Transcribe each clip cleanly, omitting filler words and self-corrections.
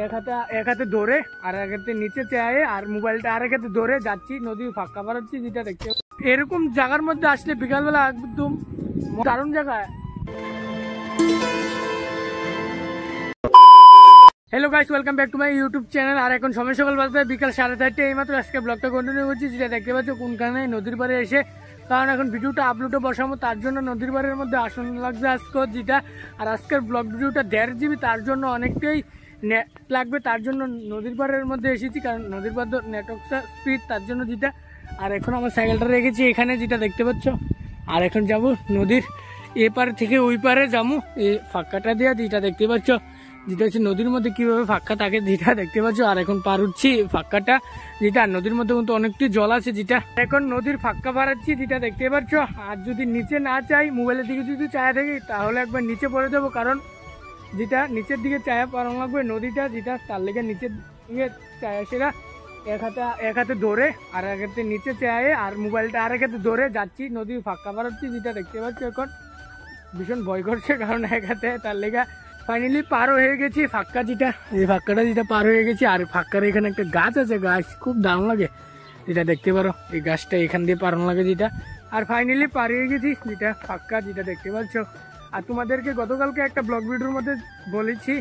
এক হাতে ধরে আর এক হাতে নিচে চেয়ে আর মোবাইলটা আর এক হাতে ধরে যাচ্ছি, নদীর ফাঁকা পাড়াচ্ছি, যেটা দেখতে এরকম জায়গার মধ্যে আসলে বিকালবেলা একদম দারুণ জায়গা। Hello guys, welcome back to my YouTube channel. আর এখন সময় সকাল বাজে বিকাল 4:30। এইমাত্র আজকে ব্লগটা কন্টিনিউ করছি, যেটা দেখতে পাচ্ছ কোনখানে নদীর পাড়ে এসে, কারণ এখন ভিডিওটা আপলোডে বসাবো, তার জন্য নদীর পাড়ের মধ্যে আসন লাগছে আজকে যেটা। আর আজকের ব্লগ ভিডিওটা 1.5 GB, তার জন্য অনেকটাই নেট লাগবে, তার জন্য নদীর পাড়ের মধ্যে এসেছি, কারণ নদীর পাড় নেটওয়ার্কটা স্পিড, তার জন্য যেটা। আর এখন আমার সাইকেলটা রেখেছি এখানে, যেটা দেখতে পাচ্ছ। আর এখন যাব নদীর এ পার থেকে ওই পারে যাবো, এই ফাঁকাটা দেওয়া যেটা দেখতে পাচ্ছ, যেটা হচ্ছে নদীর মধ্যে কিভাবে ফাঁকা থাকে যেটা দেখতে পাচ্ছ। আর এখন পার উঠছি ফাঁকাটা, যেটা নদীর মধ্যে কিন্তু অনেকটি জল আছে, যেটা এখন নদীর ফাঁকা পাড়াচ্ছি, যেটা দেখতে পাচ্ছ। আর যদি নিচে না চাই, মোবাইলের দিকে যদি চায়া থাকি, তাহলে একবার নিচে পড়ে যাবো, কারণ যেটা নিচের দিকে চায়া পারানো লাগবে নদীটা, যেটা তার লেগে নিচের দিকে চায়া সেটা এক হাতে ধরে আর এক হাতে নিচে চায়ে আর মোবাইলটা আর এক হাতে ধরে যাচ্ছি, নদীর ফাঁকা পাড়াচ্ছি, যেটা দেখতে পাচ্ছ। এখন ভীষণ ভয় করছে, কারণ এক হাতে, তার লেগা ফাইনালি পার হয়ে গেছি ফাঁকা, যেটা এই ফাঁকাটা যেটা পার হয়ে গেছি। আর ফাঁকার এখানে একটা গাছ আছে, গাছ খুব দারুণ লাগে, যেটা দেখতে পারো। এই গাছটা এখান দিয়ে পারানো লাগে যেটা। আর ফাইনালি পার হয়ে গেছি যেটা ফাঁকা, যেটা দেখতে পাচ্ছ। আর তোমাদেরকে গতকালকে একটা ব্লগ ভিডিওর মধ্যে বলেছি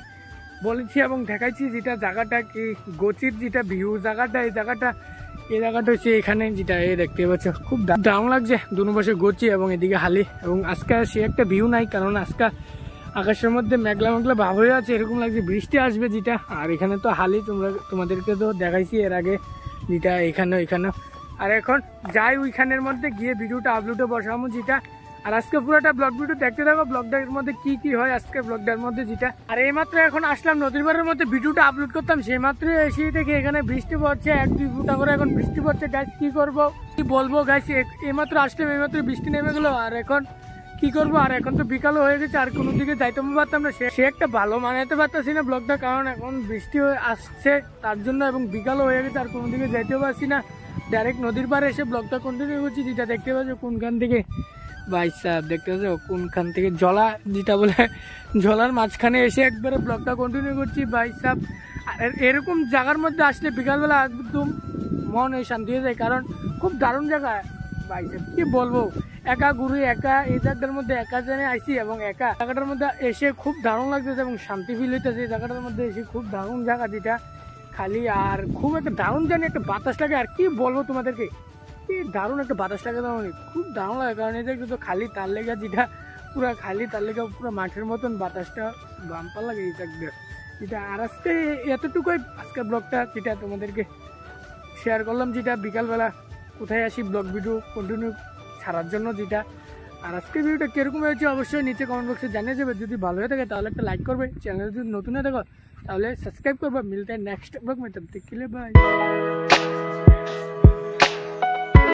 এবং দেখাইছি, যেটা জায়গাটা কি গোচির যেটা ভিউ জায়গাটা, এই জায়গাটা হচ্ছে এখানে, যেটা এই দেখতে পাচ্ছ। খুব দারুণ লাগছে, দুনো পাশে গোচি এবং এদিকে হালি। এবং আজকে সে একটা ভিউ নাই, কারণ আজকে আকাশের মধ্যে মেঘলা মেঘলা ভাব হয়ে আছে, এরকম লাগছে বৃষ্টি আসবে যেটা। আর এখানে তো হালি তোমাদেরকে তো দেখাইছি এর আগে, যেটা এখানে। আর এখন যাই ওইখানের মধ্যে গিয়ে ভিডিওটা আপলোডে বসাবো যেটা। আর আজকে পুরোটা ব্লগ ভিডিও দেখতে থাকো, ব্লগটার মধ্যে কি হয় আজকে ব্লগটার মধ্যে যেটা। আর এইমাত্র এখন আসলাম নদীর পাড়ের মধ্যে, ভিডিওটা আপলোড করতাম, সেই মাত্র এসে দেখি এখানে বৃষ্টি পড়ছে, 1-2 ফুটা করে এখন বৃষ্টি পড়ছে। গাছ কি করবো কি বলবো গাছ, এইমাত্র আসলাম, এইমাত্র বৃষ্টি নেমে গেলো। আর এখন কি করবো, আর এখন তো বিকালও হয়ে গেছে, আর কোনো দিকে যাইতে পারতাম না, সে একটা ভালো মানাতে পারতাছি না ব্লগটা, কারণ এখন বৃষ্টি আসছে তার জন্য, এবং বিকালও হয়ে গেছে, আর কোনো দিকে যাইতেও পারছি না। ডাইরেক্ট নদীর পাড়ে এসে ব্লগটা কন্টিনিউ করছি, যেটা দেখতে পাচ্ছ কোনখান থেকে ভাই সাহেব দেখতে পাচ্ছ কোনখান থেকে জলা, যেটা বলে জলার মাঝখানে এসে একবারে ব্লগটা কন্টিনিউ করছি ভাই সাহেব। আর এরকম জায়গার মধ্যে আসলে বিকালবেলা একদম মন শান্তি হয়ে যায়, কারণ খুব দারুণ জায়গা ভাই সাহেব, কি বলবো। একা ঘুরি, একা এই জায়গাটার মধ্যে একা জেনে আইসি, এবং একা জায়গাটার মধ্যে এসে খুব দারুণ লাগতেছে এবং শান্তি ফিল হইতেছে। এই জায়গাটার মধ্যে এসে খুব দারুণ জায়গা যেটা খালি, আর খুব একটা দারুণ জানি একটা বাতাস লাগে। আর কি বলবো তোমাদেরকে, কি দারুণ একটা বাতাস লাগে, তেমন খুব দারুণ লাগে, কারণ এই জায়গা তো খালি, তার লেগে যেটা পুরো খালি, তার লেগে পুরো মাঠের মতন বাতাসটা বাম্পার লাগে এই জায়গাটা যেটা। আর আজকে এতটুকুই আজকের ব্লগটা, যেটা তোমাদেরকে শেয়ার করলাম, যেটা বিকালবেলা কোথায় আসি ব্লগ ভিডিও কন্টিনিউ ছাড়ার জন্য যেটা। আর আজকের ভিডিওটা কিরকম হয়েছে অবশ্যই নিচে কমেন্ট বক্সে জানিয়ে যাবে। যদি ভালো হয়ে থাকে তাহলে একটা লাইক করবে, চ্যানেল যদি নতুন হয়ে থাকো তাহলে সাবস্ক্রাইব করবে। মিলতে নেক্সট ব্লগ में, तब तक के लिए बाय।